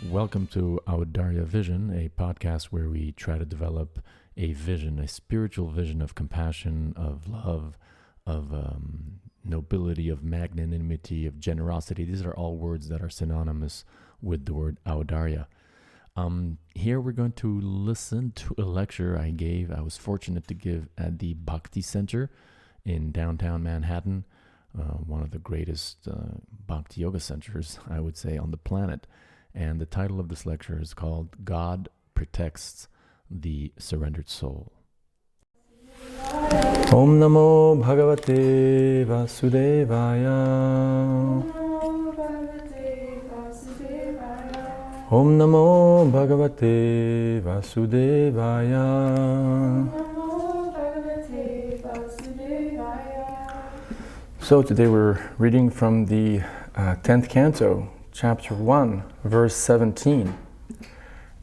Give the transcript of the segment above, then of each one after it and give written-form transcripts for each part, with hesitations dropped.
Welcome to Audarya Vision, a podcast where we try to develop a vision, a spiritual vision of compassion, of love, of nobility, of magnanimity, of generosity. These are all words that are synonymous with the word Audarya. Here we're going to listen to a lecture I was fortunate to give at the Bhakti Center in downtown Manhattan, one of the greatest Bhakti Yoga centers, I would say, on the planet. And the title of this lecture is called God Protects the Surrendered Soul. Om Namo Bhagavate Vasudevaya. Om Namo Bhagavate Vasudevaya. So today we're reading from the 10th canto, chapter 1, verse 17.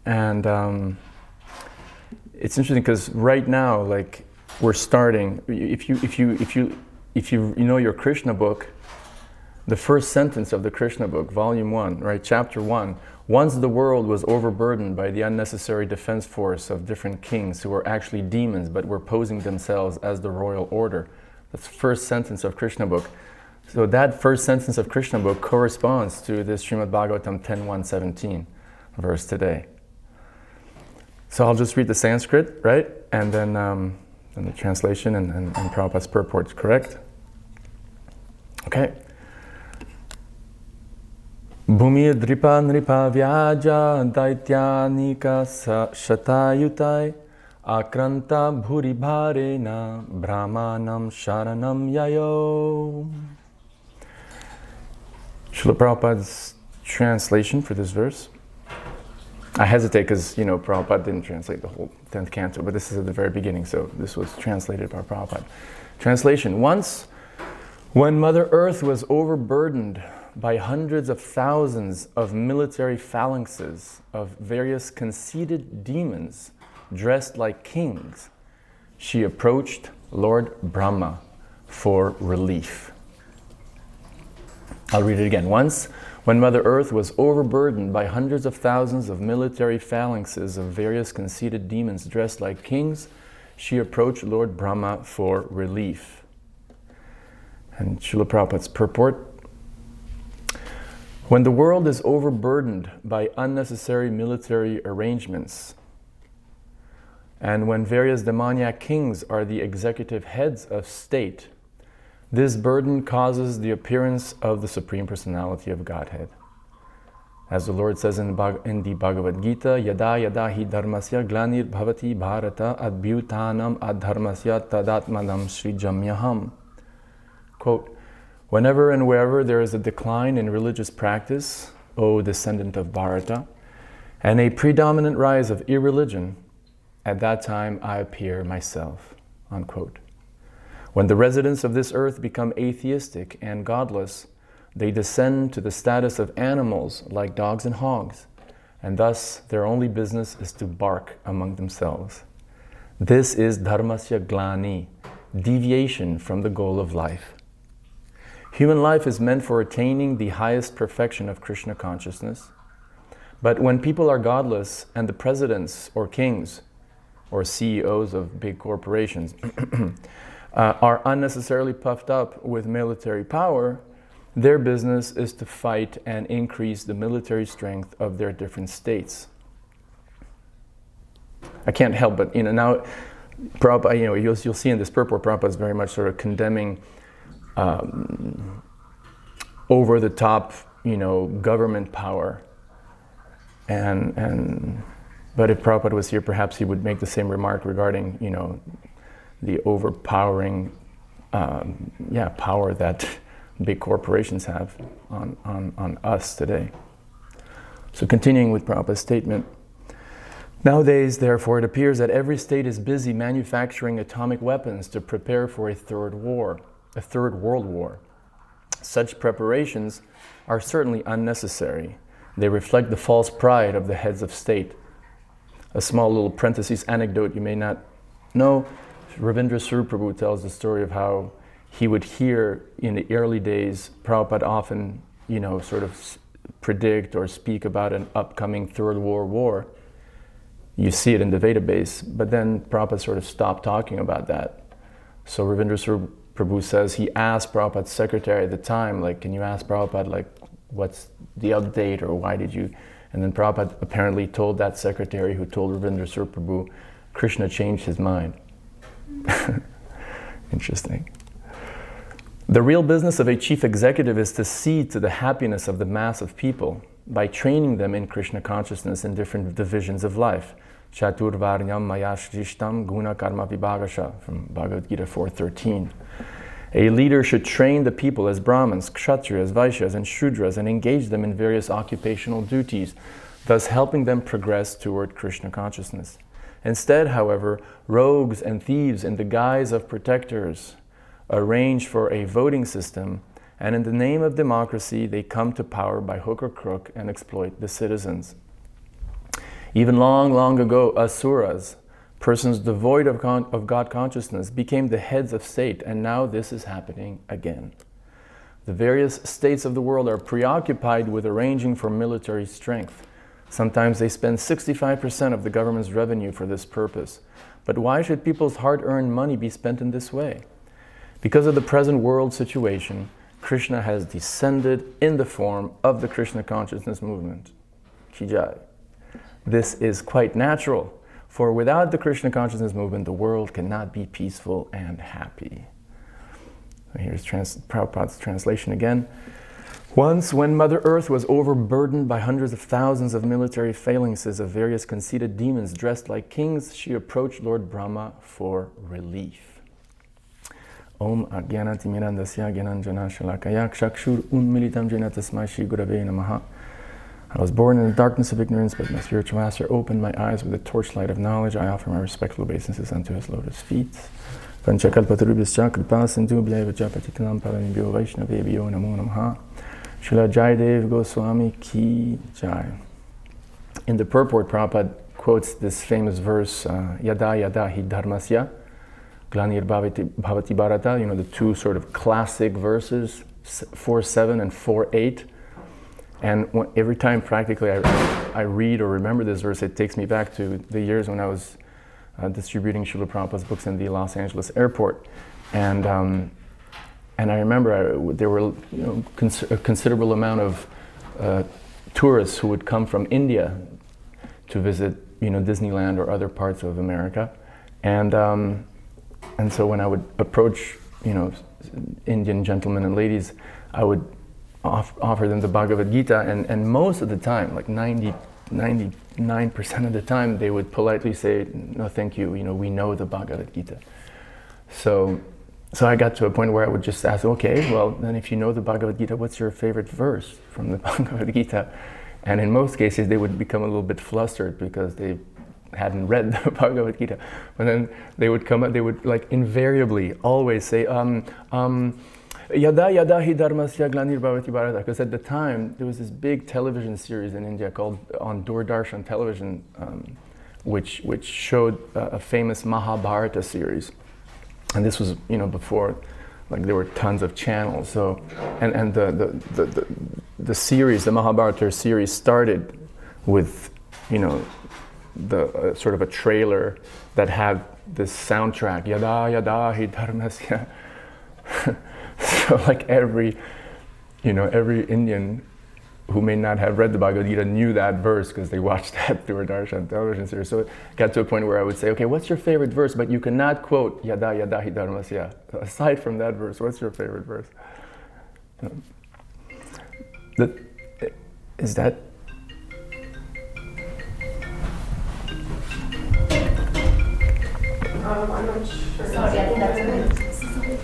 And it's interesting because right now, like, we're starting. If you know your Krishna book, the first sentence of the Krishna book, volume 1, right, chapter 1. Once the world was overburdened by the unnecessary defense force of different kings who were actually demons but were posing themselves as the royal order. That's the first sentence of Krishna book. So that first sentence of Krishna book corresponds to this Srimad Bhagavatam 10.1.17 verse today. So I'll just read the Sanskrit, right? And then the translation and Prabhupada's purport, correct? Okay. Bhumi dripa nripa vyaja daityanika shatayutai akranta bhuri bharena brahmanam sharanam yayo. Srila Prabhupada's translation for this verse. I hesitate because, Prabhupada didn't translate the whole 10th canto, but this is at the very beginning, so this was translated by Prabhupada. Translation. Once, when Mother Earth was overburdened by hundreds of thousands of military phalanxes of various conceited demons dressed like kings, she approached Lord Brahma for relief. I'll read it again. Once, when Mother Earth was overburdened by hundreds of thousands of military phalanxes of various conceited demons dressed like kings, she approached Lord Brahma for relief. And Srila Prabhupada's purport. When the world is overburdened by unnecessary military arrangements, and when various demoniac kings are the executive heads of state, this burden causes the appearance of the Supreme Personality of Godhead. As the Lord says in the Bhagavad Gita, Yada yada hi dharmasya glanir bhavati bharata adbhutanam adharmasya tadatmanam srijamyaham. Quote, whenever and wherever there is a decline in religious practice, O descendant of Bharata, and a predominant rise of irreligion, at that time I appear myself. Unquote. When the residents of this earth become atheistic and godless, they descend to the status of animals like dogs and hogs, and thus their only business is to bark among themselves. This is dharmasya glani, deviation from the goal of life. Human life is meant for attaining the highest perfection of Krishna consciousness, but when people are godless and the presidents or kings or CEOs of big corporations are unnecessarily puffed up with military power, their business is to fight and increase the military strength of their different states. I can't help but, now, Prabhupada, you'll see in this purport, Prabhupada is very much sort of condemning over the top, government power. But if Prabhupada was here, perhaps he would make the same remark regarding, the overpowering power that big corporations have on us today. So continuing with Prabhupada's statement, nowadays, therefore, it appears that every state is busy manufacturing atomic weapons to prepare for a third world war. Such preparations are certainly unnecessary. They reflect the false pride of the heads of state. A small little parenthesis anecdote you may not know, Ravindra Suruprabhu tells the story of how he would hear in the early days, Prabhupada often, sort of predict or speak about an upcoming Third World War. You see it in the database, but then Prabhupada sort of stopped talking about that. So Ravindra Swarup Prabhu says he asked Prabhupada's secretary at the time, like, can you ask Prabhupada, like, what's the update, or why did you? And then Prabhupada apparently told that secretary who told Ravindra Swarup Prabhu, Krishna changed his mind. Interesting. The real business of a chief executive is to see to the happiness of the mass of people by training them in Krishna consciousness in different divisions of life. Chaturvarnyam mayashrishtam guna karma vibhagasha from Bhagavad Gita 4.13. A leader should train the people as Brahmins, Kshatriyas, Vaishyas, and Shudras and engage them in various occupational duties, thus helping them progress toward Krishna consciousness. Instead, however, rogues and thieves in the guise of protectors arrange for a voting system, and in the name of democracy, they come to power by hook or crook and exploit the citizens. Even long, long ago, asuras, persons devoid of God consciousness, became the heads of state, and now this is happening again. The various states of the world are preoccupied with arranging for military strength. Sometimes they spend 65% of the government's revenue for this purpose. But why should people's hard-earned money be spent in this way? Because of the present world situation, Krishna has descended in the form of the Krishna consciousness movement. Ki Jai. This is quite natural, for without the Krishna consciousness movement, the world cannot be peaceful and happy. Here's Prabhupada's translation again. Once, when Mother Earth was overburdened by hundreds of thousands of military phalanxes of various conceited demons dressed like kings, she approached Lord Brahma for relief. Om Agyanati Mirandasya Gyananjana Shalakaya Kshakshur Unmilitam Jena Tasmai Shri Gurave Namaha. I was born in the darkness of ignorance, but my spiritual master opened my eyes with the torchlight of knowledge. I offer my respectful obeisances unto his lotus feet. Panchakalpatarubhyascha kripa sindhu bhyaivacha patitanam paramibhyo vaishnavebhyo namo namaha. Srila Jayadev Goswami Ki Jai. In the purport, Prabhupada quotes this famous verse, Yada Yada Hi Dharmasya Glanir Bhavati Bharata, the two sort of classic verses, 4.7 and 4.8. And every time practically I read or remember this verse, it takes me back to the years when I was distributing Srila Prabhupada's books in the Los Angeles airport. And I remember there were a considerable amount of tourists who would come from India to visit Disneyland or other parts of America. And so when I would approach Indian gentlemen and ladies, I would offer them the Bhagavad Gita, and most of the time, like 99% of the time, they would politely say, no thank you, we know the Bhagavad Gita. So I got to a point where I would just ask, okay, well then if you know the Bhagavad Gita, what's your favorite verse from the Bhagavad Gita? And in most cases they would become a little bit flustered because they hadn't read the Bhagavad Gita. But then they would come up, they would like invariably always say, Yada Yada Hi Dharmasya Glanir Bhavati Bharata, because at the time there was this big television series in India called on Doordarshan television, which showed a famous Mahabharata series, and this was before like there were tons of channels. So and the series, the Mahabharata series, started with the sort of a trailer that had this soundtrack, Yada Yada Hi Dharmasya. So like every Indian who may not have read the Bhagavad Gita knew that verse because they watched that Doordarshan television series. So it got to a point where I would say, okay, what's your favorite verse? But you cannot quote Yada Yada Hi Dharmasya. Aside from that verse, what's your favorite verse? Is that? I'm not sure. Sorry, I think that's good.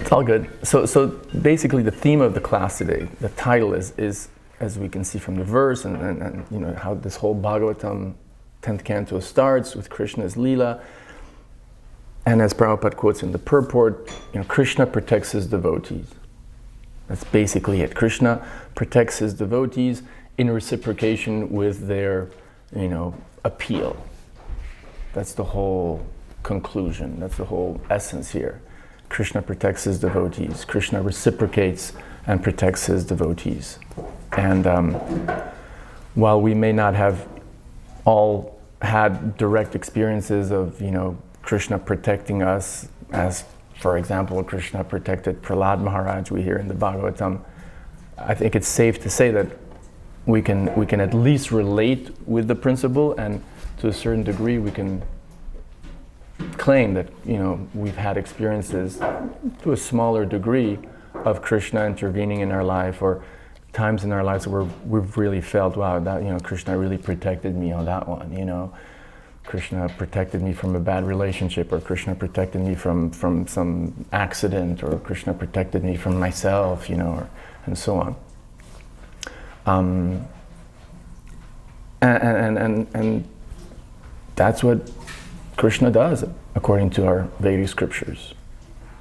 It's all good. So basically the theme of the class today, the title is as we can see from the verse and how this whole Bhagavatam 10th canto starts with Krishna's Leela. And as Prabhupada quotes in the purport, Krishna protects his devotees. That's basically it. Krishna protects his devotees in reciprocation with their, appeal. That's the whole conclusion. That's the whole essence here. Krishna protects his devotees. Krishna reciprocates and protects his devotees. And while we may not have all had direct experiences of, Krishna protecting us, as, for example, Krishna protected Prahlad Maharaj, we hear in the Bhagavatam, I think it's safe to say that we can at least relate with the principle, and to a certain degree we can claim that we've had experiences to a smaller degree of Krishna intervening in our life, or times in our lives where we've really felt, wow, that Krishna really protected me on that one. Krishna protected me from a bad relationship, or Krishna protected me from some accident, or Krishna protected me from myself, and so on. And that's what Krishna does, according to our Vedic scriptures.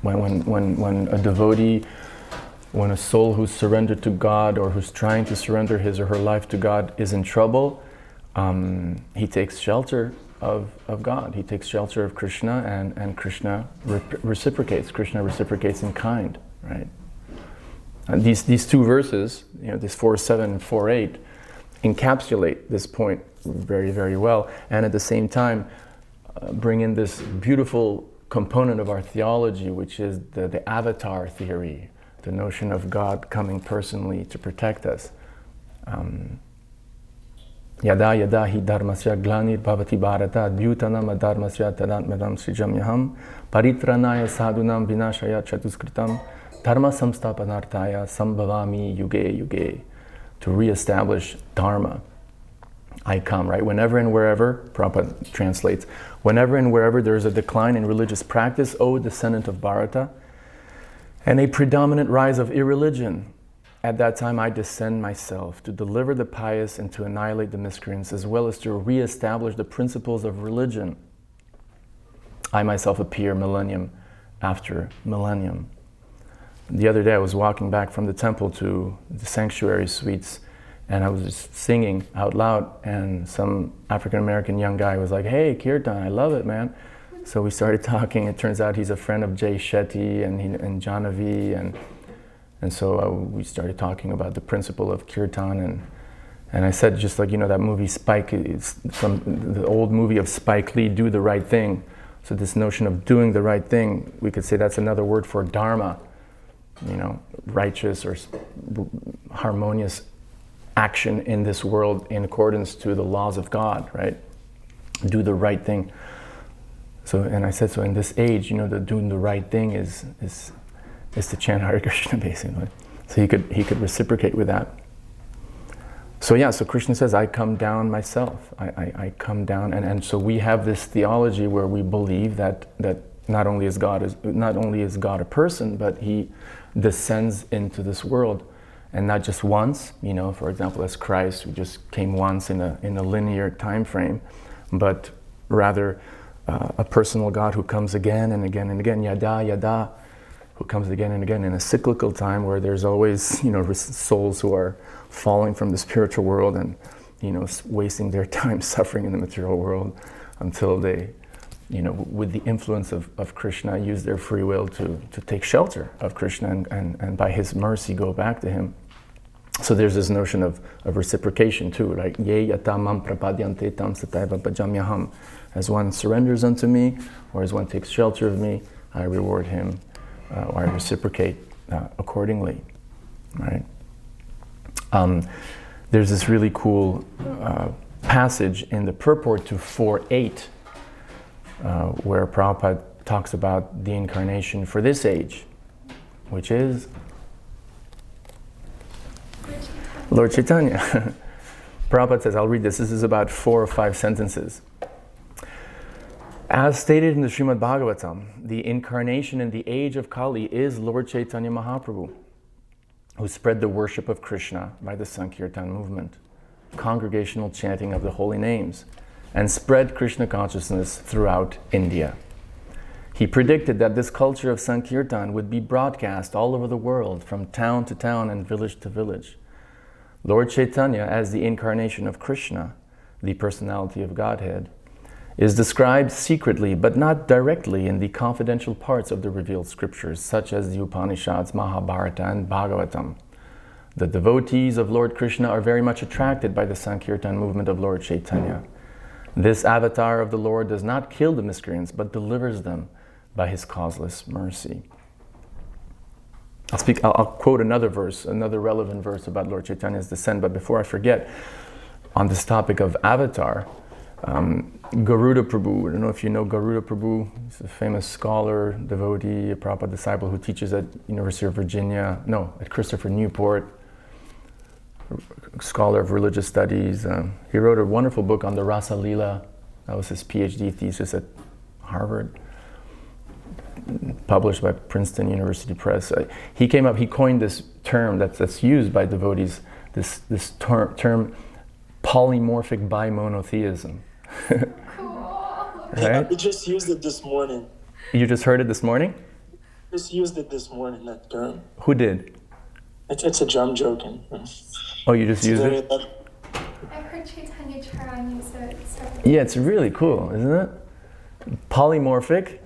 When a devotee, when a soul who's surrendered to God, or who's trying to surrender his or her life to God, is in trouble, he takes shelter of God. He takes shelter of Krishna, and Krishna reciprocates. Krishna reciprocates in kind, right? And these two verses, this 4:7 and 4:8, encapsulate this point very, very well, and at the same time bring in this beautiful component of our theology, which is the avatar theory, the notion of God coming personally to protect us. Yada yada hi dharmasya glanir bhavati bharata advyutanam adharmasya tadatmadam srijamyaham paritranaya sadhunam vinashaya chatuskritam dharma samstapanarthaya sambhavami yuge yuge. To reestablish dharma. I come, right? Whenever and wherever, Prabhupada translates, whenever and wherever there is a decline in religious practice, O descendant of Bharata, and a predominant rise of irreligion, at that time I descend myself to deliver the pious and to annihilate the miscreants, as well as to reestablish the principles of religion. I myself appear millennium after millennium. The other day I was walking back from the temple to the sanctuary suites, and I was just singing out loud, and some African-American young guy was like, "Hey, Kirtan, I love it, man." So we started talking. It turns out he's a friend of Jay Shetty and Janavi, and so we started talking about the principle of Kirtan, and I said, just like, that movie Spike, it's from the old movie of Spike Lee, Do the Right Thing. So this notion of doing the right thing, we could say that's another word for dharma, righteous or harmonious action in this world in accordance to the laws of God, right? Do the right thing. So, and I said, so in this age, the doing the right thing is to chant Hare Krishna, basically. So he could reciprocate with that. So so Krishna says, I come down myself. I come down, and so we have this theology where we believe that not only is God a person, but he descends into this world, and not just once, for example, as Christ, who just came once in a linear time frame, but rather a personal God who comes again and again and again, yada yada, who comes again and again in a cyclical time where there's always souls who are falling from the spiritual world and wasting their time suffering in the material world until they with the influence of Krishna, use their free will to take shelter of Krishna and by his mercy go back to him. So there's this notion of reciprocation too, right? Ye yata mam prapadyante tam sataiva bhajamyaham. As one surrenders unto me, or as one takes shelter of me, I reward him, or I reciprocate accordingly, right? There's this really cool passage in the purport to 4.8, where Prabhupada talks about the incarnation for this age, which is Lord Caitanya. Prabhupada says, I'll read this. This is about 4 or 5 sentences. As stated in the Srimad Bhagavatam, the incarnation in the age of Kali is Lord Chaitanya Mahaprabhu, who spread the worship of Krishna by the Sankirtan movement, congregational chanting of the holy names, and spread Krishna consciousness throughout India. He predicted that this culture of Sankirtan would be broadcast all over the world, from town to town and village to village. Lord Chaitanya, as the incarnation of Krishna, the personality of Godhead, is described secretly but not directly in the confidential parts of the revealed scriptures, such as the Upanishads, Mahabharata, and Bhagavatam. The devotees of Lord Krishna are very much attracted by the Sankirtan movement of Lord Caitanya. This avatar of the Lord does not kill the miscreants, but delivers them by his causeless mercy. I'll quote another verse, another relevant verse about Lord Chaitanya's descent, but before I forget, on this topic of avatar, Garuda Prabhu, I don't know if you know Garuda Prabhu, he's a famous scholar, devotee, a Prabhupada disciple who teaches at University of Virginia, at Christopher Newport, scholar of religious studies. He wrote a wonderful book on the Rasa Leela. That was his PhD thesis at Harvard, published by Princeton University Press. He coined this term that's used by devotees, this term polymorphic bimonotheism. Cool. Right? We just used it this morning. You just heard it this morning? Just used it this morning, that term. Who did? It's a I'm joking. Oh, you just used it? I've heard Caitanya Charan use it. Yeah, it's really cool, isn't it? Polymorphic.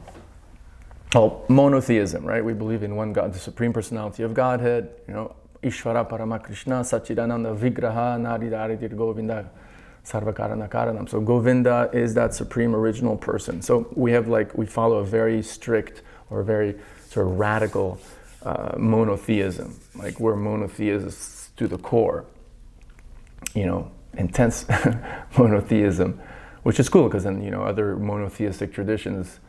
Monotheism, right? We believe in one God, the Supreme Personality of Godhead, Ishvara Parama Krishna, Satchidananda Vigraha, Naridaritir Govinda, Sarvakarana Karanam. So Govinda is that supreme original person. So we follow a very strict or very sort of radical monotheism. Like we're monotheists to the core, intense monotheism, which is cool because then, other monotheistic traditions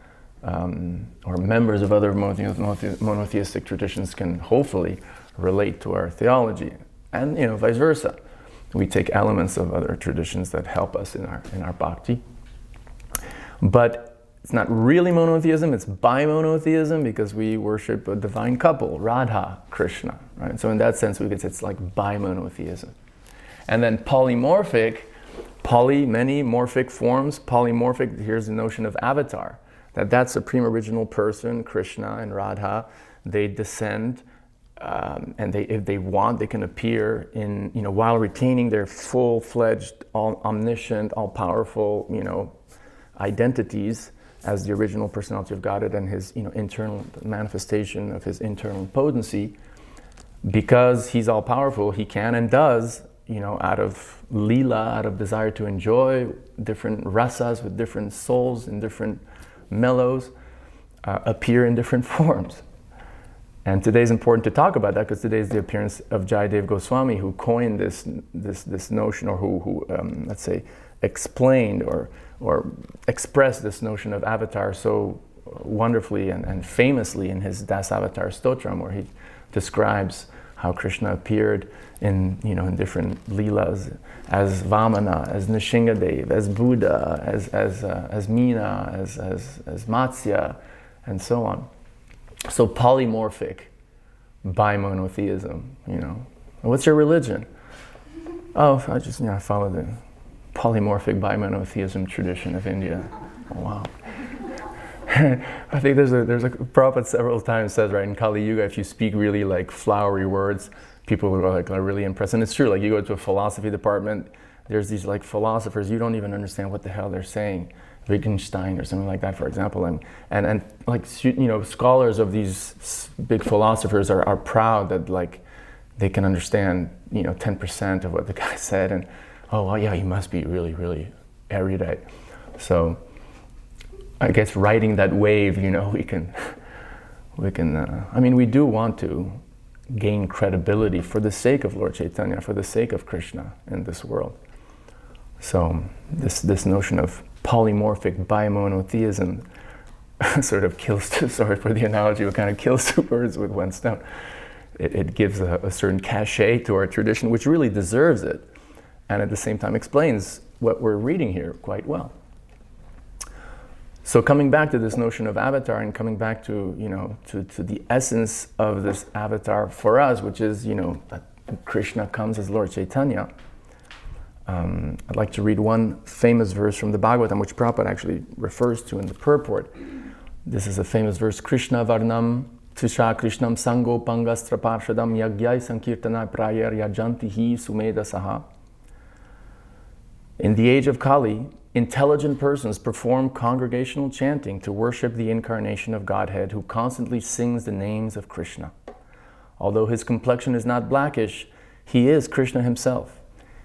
or members of other monotheistic traditions can hopefully relate to our theology, and vice versa. We take elements of other traditions that help us in our bhakti, but it's not really monotheism. It's bimonotheism because we worship a divine couple, Radha Krishna, right? So in that sense, we could say it's like bimonotheism. And then polymorphic, many morphic forms. Polymorphic. Here's the notion of avatar. That supreme original person, Krishna and Radha, they descend, and if they want, they can appear in, while retaining their full-fledged, omniscient, all-powerful, identities as the original personality of Godhead and his, internal manifestation of his internal potency. Because he's all-powerful, he can and does, out of lila, out of desire to enjoy different rasas with different souls and different mellows, appear in different forms. And today's important to talk about that because today is the appearance of Jayadev Goswami, who coined this notion, or who let's say explained or expressed this notion of avatar so wonderfully and famously in his Das Avatar Stotram, where he describes how Krishna appeared in different leelas, as Vamana, as Nishingadev, as Buddha, as Meena, as Matsya, and so on. So polymorphic bimonotheism. What's your religion? Oh, I follow the polymorphic bimonotheism tradition of India. Oh, wow. I think there's a Prabhupada several times says, right, in Kali Yuga, if you speak really like flowery words, people are really impressed. And it's true, like you go to a philosophy department, there's these like philosophers, you don't even understand what the hell they're saying. Wittgenstein or something like that, for example. And like, scholars of these big philosophers are proud that like they can understand, 10% of what the guy said. And, oh, well, yeah, he must be really, really erudite. So I guess riding that wave, we can, we do want to gain credibility for the sake of Lord Chaitanya, for the sake of Krishna in this world. So this notion of polymorphic bimonotheism sort of kills, sorry for the analogy, but kind of kills two birds with one stone. It gives a certain cachet to our tradition, which really deserves it, and at the same time explains what we're reading here quite well. So coming back to this notion of avatar and coming back to, to the essence of this avatar for us, which is, that Krishna comes as Lord Chaitanya. I'd like to read one famous verse from the Bhagavatam, which Prabhupada actually refers to in the purport. This is a famous verse, Krishna Varnam Trisha Krishnam Sango Pangastra Parshadam Yagyai Sankirtana Prayar Yajantihi Sumeda Saha. In the age of Kali, intelligent persons perform congregational chanting to worship the incarnation of Godhead, who constantly sings the names of Krishna. Although his complexion is not blackish, He is Krishna himself.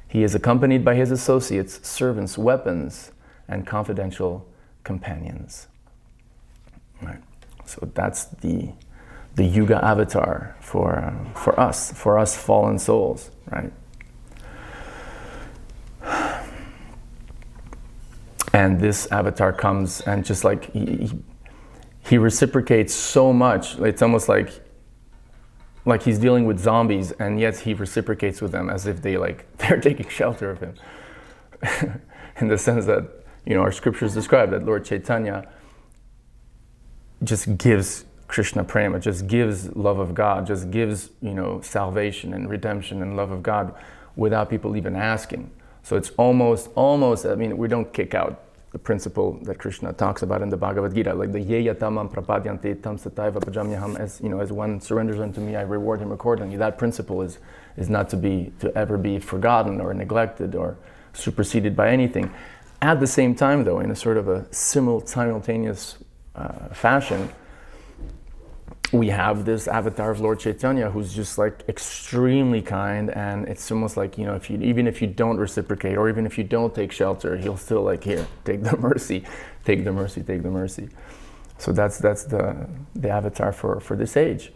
He is accompanied by his associates, servants, weapons, and confidential companions. Right. So that's the Yuga avatar for us fallen souls, right? And this avatar comes and just like he reciprocates so much. It's almost like he's dealing with zombies, and yet he reciprocates with them as if they're taking shelter of him. In the sense that, our scriptures describe that Lord Caitanya just gives Krishna prema, just gives love of God, just gives, salvation and redemption and love of God without people even asking. So it's almost, we don't kick out the principle that Krishna talks about in the Bhagavad Gita, like the yeya tamam prapadyante tam sataiva pajamyaham, as one surrenders unto me, I reward him accordingly. That principle is not to ever be forgotten or neglected or superseded by anything. At the same time, though, in a sort of a simultaneous fashion, we have this avatar of Lord Caitanya who's just like extremely kind, and it's almost like, even if you don't reciprocate or even if you don't take shelter, he'll still like, here, take the mercy, take the mercy, take the mercy. So that's the avatar for this age,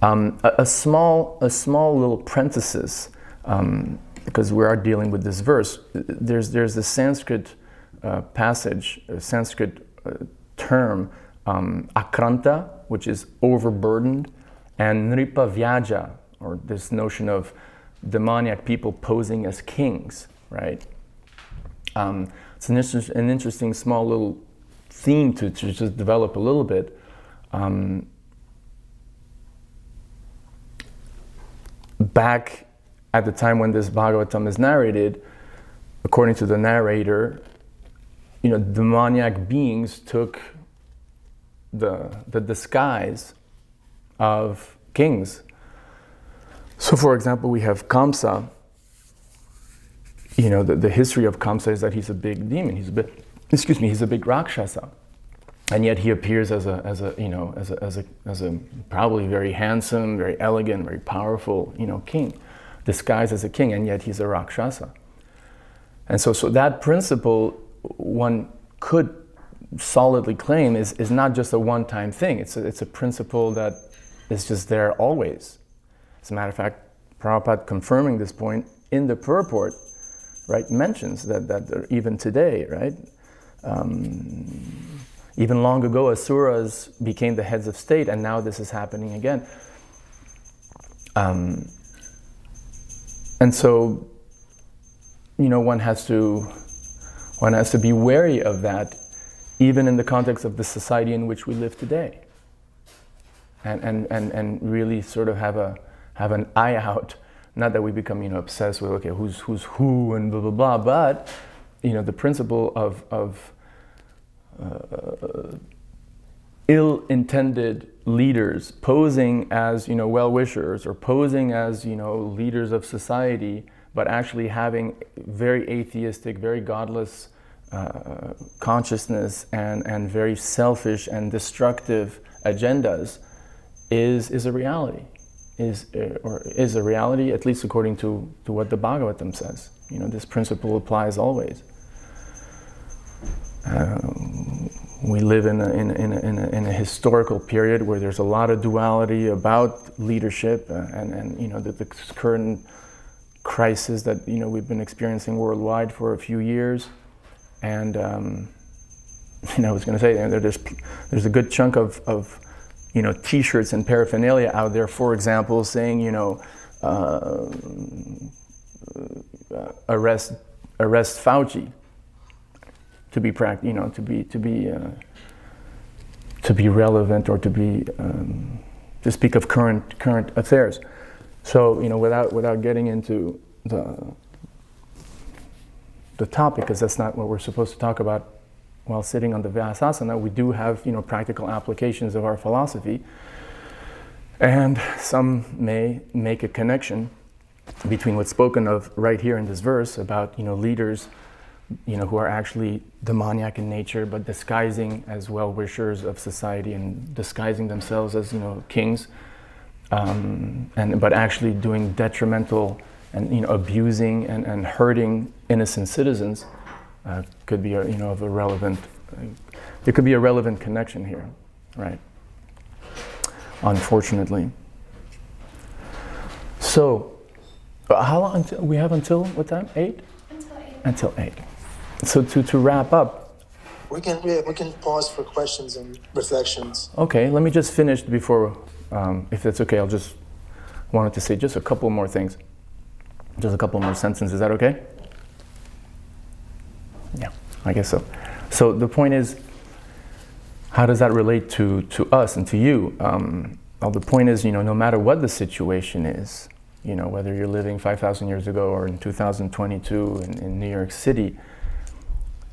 A small little parenthesis, because we are dealing with this verse. There's the Sanskrit passage, a Sanskrit term, akranta, which is overburdened, and nripa vyaja, or this notion of demoniac people posing as kings, right? It's an interesting small little theme to just develop a little bit. Back at the time when this Bhagavatam is narrated, according to the narrator, demoniac beings took the disguise of kings. So, for example, we have Kamsa. The history of Kamsa is that he's a big demon. He's a big Rakshasa, and yet he appears as a probably very handsome, very elegant, very powerful, king, disguised as a king, and yet he's a Rakshasa. And so that principle, one could solidly claim, is not just a one-time thing. It's a principle that is just there always. As a matter of fact, Prabhupada, confirming this point in the purport, right, mentions that even today, right, even long ago, Asuras became the heads of state, and now this is happening again. And so, one has to be wary of that, even in the context of the society in which we live today, and really sort of have an eye out. Not that we become obsessed with who's who and blah blah blah, but the principle of ill-intended leaders posing as well-wishers, or posing as leaders of society, but actually having very atheistic, very godless consciousness and very selfish and destructive agendas is a reality. Is a reality, at least according to what the Bhagavatam says. This principle applies always. We live in a historical period where there's a lot of duality about leadership, and the current crisis that we've been experiencing worldwide for a few years. And I was going to say, there's a good chunk of T-shirts and paraphernalia out there, for example, saying arrest Fauci, to be to be relevant, or to speak of current affairs. So without getting into the topic, because that's not what we're supposed to talk about while sitting on the Vyasasana, we do have practical applications of our philosophy, and some may make a connection between what's spoken of right here in this verse about leaders who are actually demoniac in nature, but disguising as well-wishers of society and disguising themselves as kings, but actually doing detrimental and abusing and hurting innocent citizens could be of a relevant. There could be a relevant connection here, right? Unfortunately. So, how long until we have until what time? 8? Until 8. Until 8. So to wrap up. We can pause for questions and reflections. Okay, let me just finish before, if that's okay. Wanted to say just a couple more things, just a couple more sentences. Is that okay? Yeah, I guess so. So the point is, how does that relate to us and to you? Well, the point is, no matter what the situation is, whether you're living 5,000 years ago or in 2022 in New York City,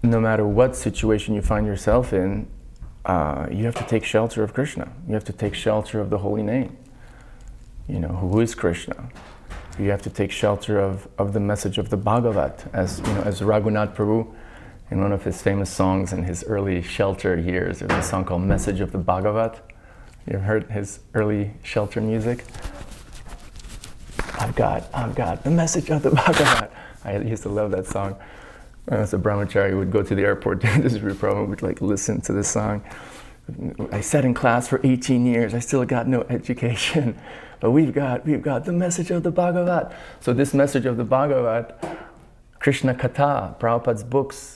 no matter what situation you find yourself in, you have to take shelter of Krishna. You have to take shelter of the holy name. Who is Krishna? You have to take shelter of the message of the Bhagavat, as Raghunath Prabhu, in one of his famous songs in his early shelter years, there's a song called Message of the Bhagavat. You've heard his early shelter music? I've got the message of the Bhagavat. I used to love that song. As a brahmachari, would go to the airport to this program, would listen to this song. I sat in class for 18 years. I still got no education, but we've got the message of the Bhagavat. So this message of the Bhagavat, Krishna Katha, Prabhupada's books,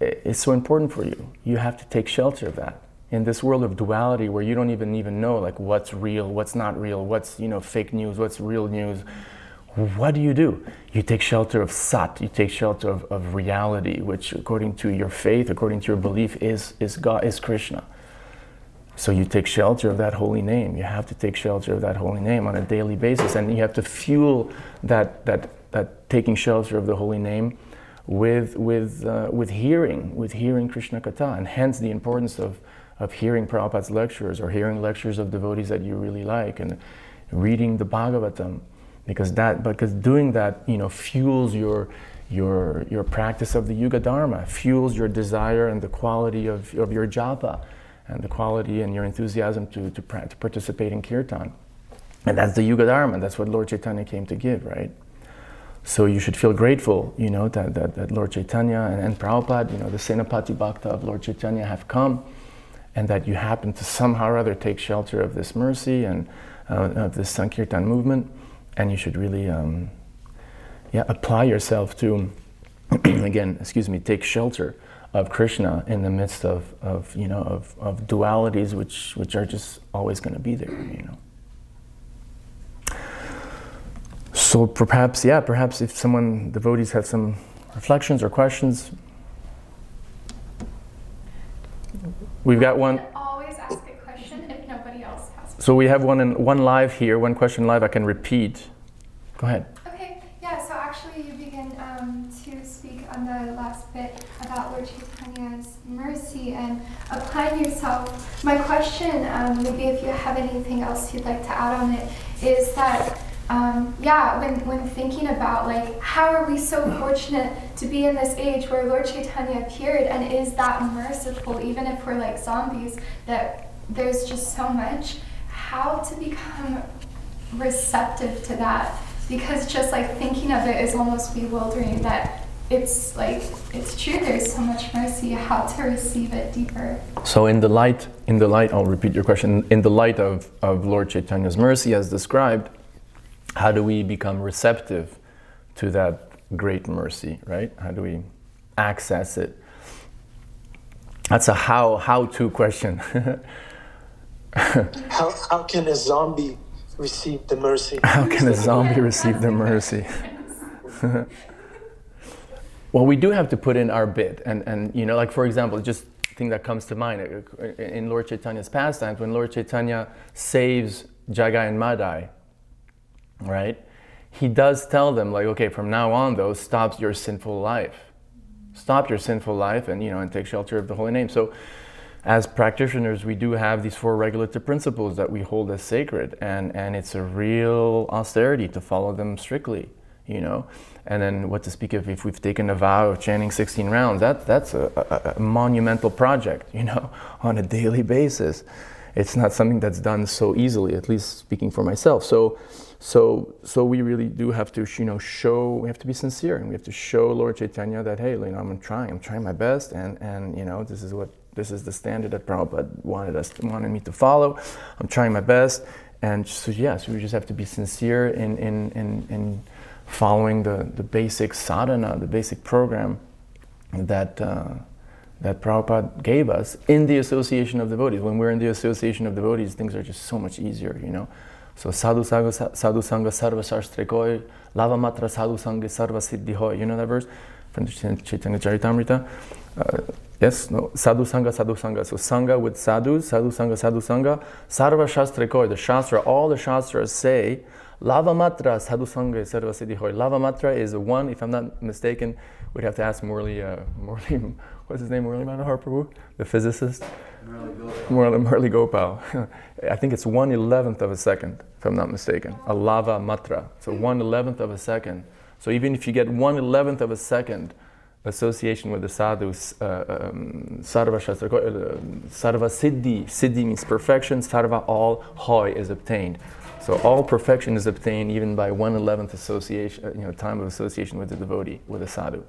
is so important for you. You have to take shelter of that. In this world of duality where you don't even know what's real, what's not real, what's fake news, what's real news, what do? You take shelter of Sat, you take shelter of reality, which according to your faith, according to your belief is God, is Krishna. So you take shelter of that holy name. You have to take shelter of that holy name on a daily basis, and you have to fuel that taking shelter of the holy name with hearing Krishna Katha, and hence the importance of hearing Prabhupada's lectures or hearing lectures of devotees that you really like and reading the Bhagavatam, because doing that fuels your practice of the Yuga Dharma, fuels your desire and the quality of your japa and the quality and your enthusiasm to participate in kirtan. And that's the Yuga Dharma. That's what Lord Chaitanya came to give, right? So you should feel grateful, that Lord Chaitanya and Prabhupada, the Senapati Bhakta of Lord Chaitanya have come, and that you happen to somehow or other take shelter of this mercy and of this Sankirtan movement, and you should really, apply yourself to, take shelter of Krishna in the midst of dualities which are just always going to be there, So perhaps if devotees have some reflections or questions. We've got one. You can always ask a question if nobody else has one. So we have one live here, one question live I can repeat. Go ahead. Okay, yeah, so actually you begin to speak on the last bit about Lord Chaitanya's mercy and applying yourself. My question, maybe if you have anything else you'd like to add on it, is that when thinking about how are we so fortunate to be in this age where Lord Chaitanya appeared and is that merciful, even if we're like zombies, that there's just so much, how to become receptive to that? Because just thinking of it is almost bewildering that it's true, there's so much mercy, how to receive it deeper. So in the light, I'll repeat your question, in the light of Lord Chaitanya's mercy as described, how do we become receptive to that great mercy, right? How do we access it? That's a how-to question. How can a zombie receive the mercy? How can a zombie receive the mercy? Well, we do have to put in our bit, and for example, just thing that comes to mind in Lord Chaitanya's pastimes, when Lord Chaitanya saves Jagai and Madai, right? He does tell them okay, from now on though, stop your sinful life. Stop your sinful life and take shelter of the holy name. So as practitioners, we do have these 4 regulative principles that we hold as sacred, and it's a real austerity to follow them strictly, And then what to speak of if we've taken a vow of chanting 16 rounds, that's a monumental project, on a daily basis. it's not something that's done so easily, at least speaking for myself. So we really do have to, show, we have to be sincere, and we have to show Lord Caitanya that, hey, I'm trying my best, and this is the standard that Prabhupada wanted me to follow. I'm trying my best, and so yes, we just have to be sincere in following the basic sadhana, the basic program that Prabhupada gave us in the association of devotees. When we're in the association of devotees, things are just so much easier, So sadhu sanga sarva shastrekoi, lava matra sadhu sanga sarva siddhihoi. You know that verse from the Chaitanya Charitamrita? Yes, no, sadhu sanga. So sangha with sadhus, sadhu sanga, sarva shastrekoi. The shastra, all the shastras say, lava matra sadhu sanga sarva siddhihoi. Lava matra is one, if I'm not mistaken, we'd have to ask Murli, what's his name, Murli Manohar Prabhu, the physicist? Murli Gopal. I think it's 1/11 of a second, if I'm not mistaken. A lava matra. So 1/11 of a second. So even if you get 1/11 of a second association with the sadhus, sarva siddhi. Siddhi means perfection. Sarva, all. Hoi is obtained. So all perfection is obtained even by 1/11 association, time of association with the devotee, with the sadhu.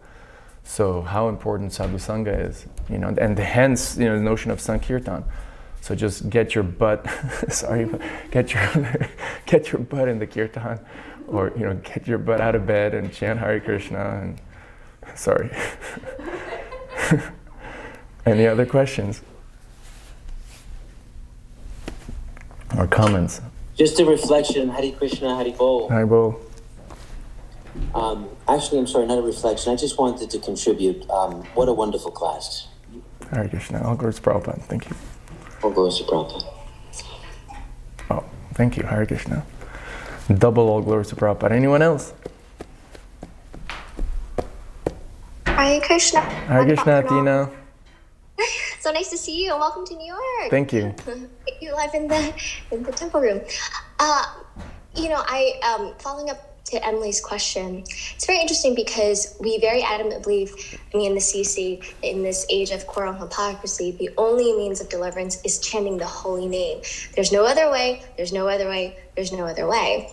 So how important sadhu sangha is, and hence, the notion of sankirtan. So just get your butt, get your butt in the kirtan, or get your butt out of bed and chant Hare Krishna. And Any other questions or comments? Just a reflection. Hare Krishna, Hare Bol. Hare Bol. Actually, I'm sorry, not a reflection. I just wanted to contribute. What a wonderful class. Hare Krishna. All glories to Prabhupada. Thank you. All glories to Prabhupada. Oh, thank you. Hare Krishna. Double all glories to Prabhupada. Anyone else? Hare Krishna. Hare Krishna, Tina. So nice to see you, and welcome to New York. Thank you. You live in the temple room. Following up to Emily's question, it's very interesting because we very adamantly believe, in the CC, in this age of quarrel and hypocrisy, the only means of deliverance is chanting the holy name. There's no other way, there's no other way, there's no other way.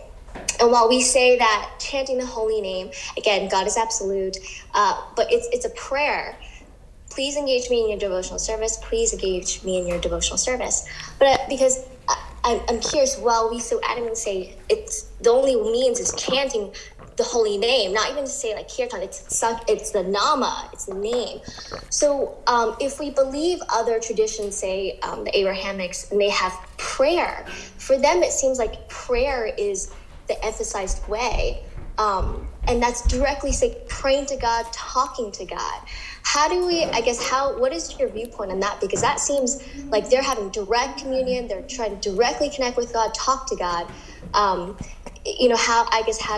And while we say that chanting the holy name, again, God is absolute, but it's a prayer. Please engage me in your devotional service. Please engage me in your devotional service. But because I'm curious, while we so adamantly say it's the only means is chanting the holy name, not even to say like kirtan, it's the nama, it's the name. So if we believe other traditions, say the Abrahamics, and they have prayer, for them it seems like prayer is the emphasized way. And that's directly, say, praying to God, talking to God. How do we, what is your viewpoint on that? Because that seems like they're having direct communion, they're trying to directly connect with God, talk to God. How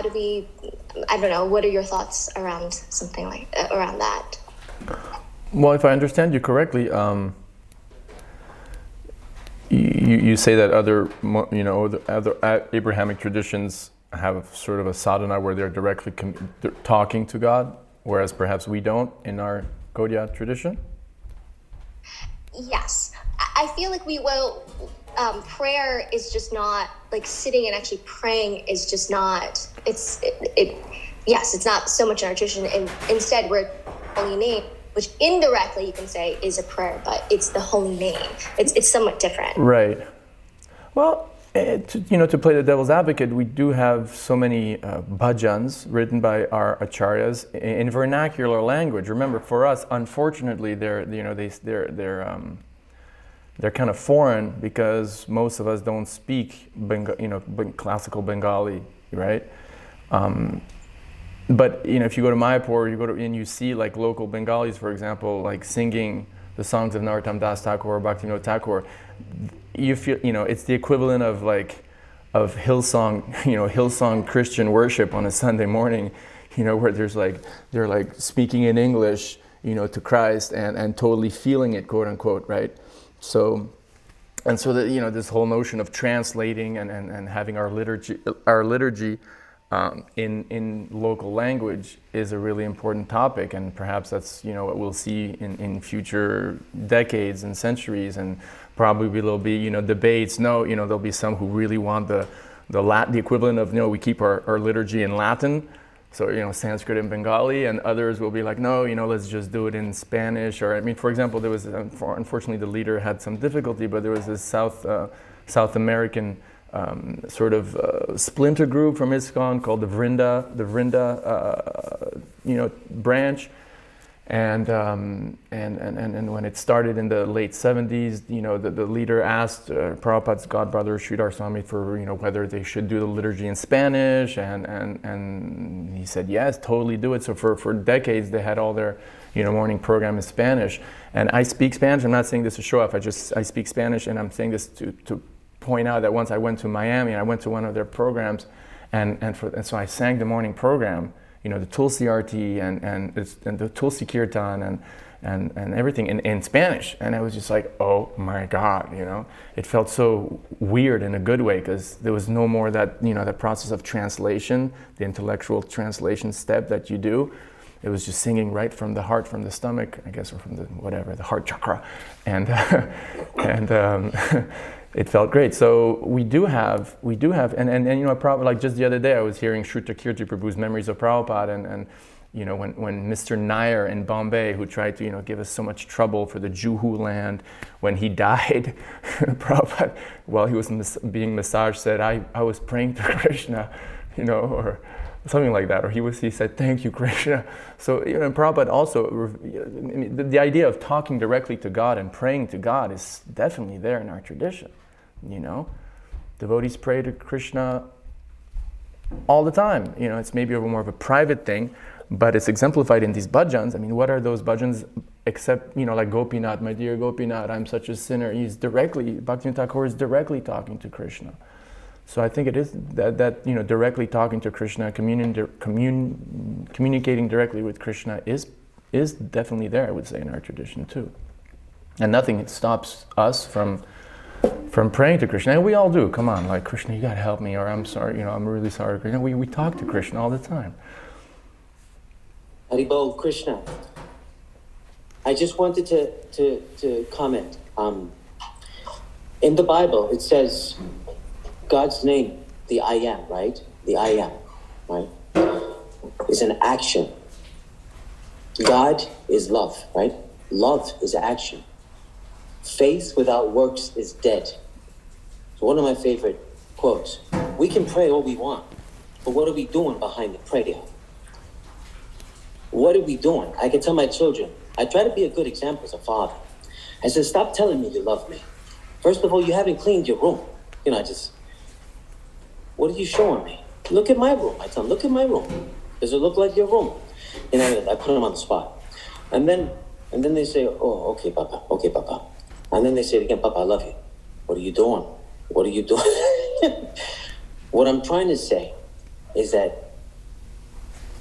do we, what are your thoughts around something around that? Well, if I understand you correctly, you say that other Abrahamic traditions have sort of a sadhana where they're directly talking to God, whereas perhaps we don't in our Gaudiya tradition? Yes. I feel like prayer is just not, like sitting and actually praying is just not, it's not so much in our tradition. And instead we're holy name, which indirectly you can say is a prayer, but it's the holy name. It's somewhat different. Right. Well, to play the devil's advocate, we do have so many bhajans written by our acharyas in vernacular language. Remember, for us, unfortunately, they're kind of foreign because most of us don't speak classical Bengali, right? But if you go to Mayapur, and you see like local Bengalis, for example, like singing the songs of Narottam Das Thakur or Bhaktivinoda Thakur. You feel, it's the equivalent of Hillsong Christian worship on a Sunday morning, where they're like speaking in English, to Christ and totally feeling it, quote unquote, right? So that, this whole notion of translating and having our liturgy in local language is a really important topic, and perhaps that's what we'll see in future decades and centuries, and probably there'll be debates. No, there'll be some who really want the equivalent of we keep our liturgy in Latin, so Sanskrit and Bengali, and others will be like, no, let's just do it in Spanish. Or for example, there was unfortunately the leader had some difficulty, but there was this South American sort of splinter group from ISKCON called the Vrinda branch, and when it started in the late 70s, the leader asked Prabhupada's godbrother Sridhar Swami for whether they should do the liturgy in Spanish, and he said yes, totally do it. So for decades they had all their morning program in Spanish, and I speak Spanish. I'm not saying this to show off. I speak Spanish, and I'm saying this to point out that once I went to Miami, I went to one of their programs, and so I sang the morning program, the Tulsi Arti and the Tulsi Kirtan and everything in Spanish, and I was just like, oh my God, it felt so weird in a good way, because there was no more that that process of translation, the intellectual translation step that you do. It was just singing right from the heart, from the stomach, I guess, or from the heart chakra, and it felt great. So we do have, and probably like just the other day I was hearing Shruta Kirti Prabhu's Memories of Prabhupada, and when Mr. Nair in Bombay, who tried to give us so much trouble for the Juhu land, when he died, Prabhupada, while he was being massaged, said, I was praying to Krishna, or something like that, or he said, thank you, Krishna. So and Prabhupada also, the idea of talking directly to God and praying to God is definitely there in our tradition. Devotees pray to Krishna all the time. It's maybe more of a private thing, but it's exemplified in these bhajans. What are those bhajans except like Gopinath, my dear Gopinath, I'm such a sinner. Bhaktivinoda Thakur is directly talking to Krishna. So I think it is that directly talking to Krishna, communicating directly with Krishna is definitely there, I would say, in our tradition too. And nothing stops us from praying to Krishna. And we all do. Come on, like, Krishna, you gotta help me, or I'm sorry, I'm really sorry. We talk to Krishna all the time. Haribol, Krishna. I just wanted to comment. In the Bible, it says God's name, the I am, right? The I am, right? Is an action. God is love, right? Love is action. Faith without works is dead. So one of my favorite quotes. We can pray all we want, but what are we doing behind the prayer? What are we doing? I can tell my children, I try to be a good example as a father. I said, stop telling me you love me. First of all, you haven't cleaned your room. What are you showing me? Look at my room. I tell them, look at my room. Does it look like your room? And I put them on the spot. And then they say, oh, okay, Papa. Okay, Papa. And then they say it again, Papa, I love you. What are you doing? What are you doing? What I'm trying to say is that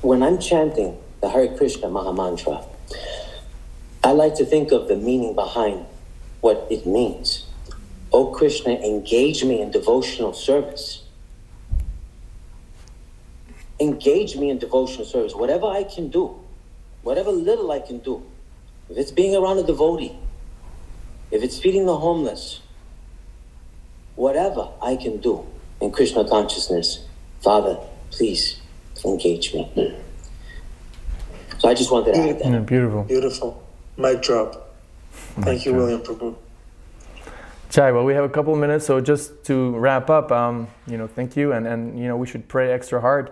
when I'm chanting the Hare Krishna Maha Mantra, I like to think of the meaning behind what it means. Oh Krishna, engage me in devotional service. Engage me in devotional service. Whatever I can do, whatever little I can do, if it's being around a devotee, if it's feeding the homeless, whatever I can do in Krishna consciousness, Father, please engage me. So I just wanted to add that. Yeah, beautiful. Beautiful. Mic drop. Thank you, William Prabhu. Chai, well, we have a couple of minutes, so just to wrap up, thank you, and we should pray extra hard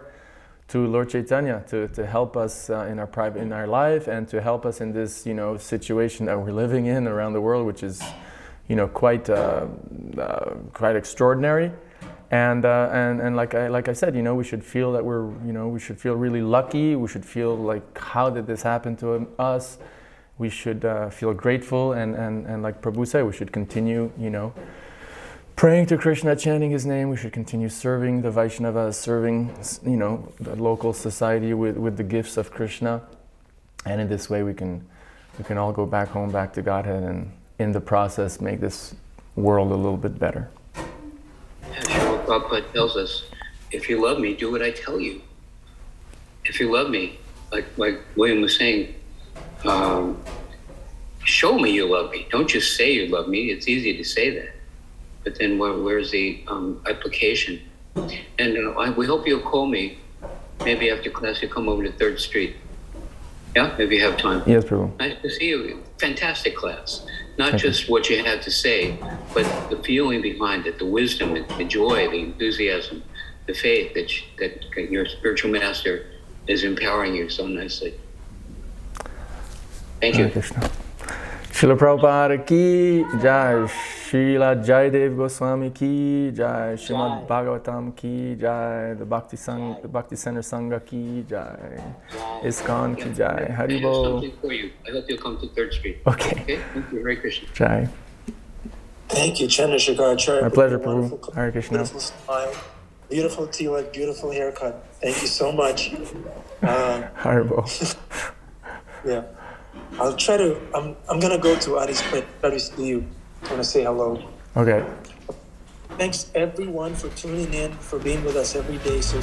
to Lord Caitanya to help us in our life, and to help us in this situation that we're living in around the world, which is quite extraordinary, and like I said, we should feel that we should feel really lucky. We should feel like, how did this happen to us? We should feel grateful, and like Prabhu said, we should continue praying to Krishna, chanting his name. We should continue serving the Vaishnavas, serving the local society with the gifts of Krishna, and in this way we can all go back home, back to Godhead, and in the process make this world a little bit better. Srila Prabhupada tells us if you love me, do what I tell you. If you love me, like William was saying, show me you love me. Don't just say you love me. It's easy to say that, but then where's the application? And we hope you'll call me. Maybe after class, you come over to 3rd Street. Yeah, maybe you have time. Yes, Prabhu. Nice to see you. Fantastic class. Not just what you had to say, but the feeling behind it, the wisdom, the joy, the enthusiasm, the faith that your spiritual master is empowering you so nicely. Thank you. Hare Krishna. Srila Prabhupada ki jai, Srila Jayadev Goswami ki jai, Srimad Bhagavatam ki jai, the Bhakti Center Sangha ki jai, ISKCON ki jai. I have Haribol. something for you. I hope you'll come to 3rd Street. Okay. Okay? Thank you. Hare Krishna. Jai. Thank you, Chandrasekhar. My pleasure, Wonderful, Prabhu. Hare Krishna. Beautiful smile, beautiful tilak, beautiful haircut. Thank you so much. Haribol. Yeah. I'll try to, I'm gonna go to Adi's place, try to see you. I wanna say hello. Okay. Thanks everyone for tuning in, for being with us every day. So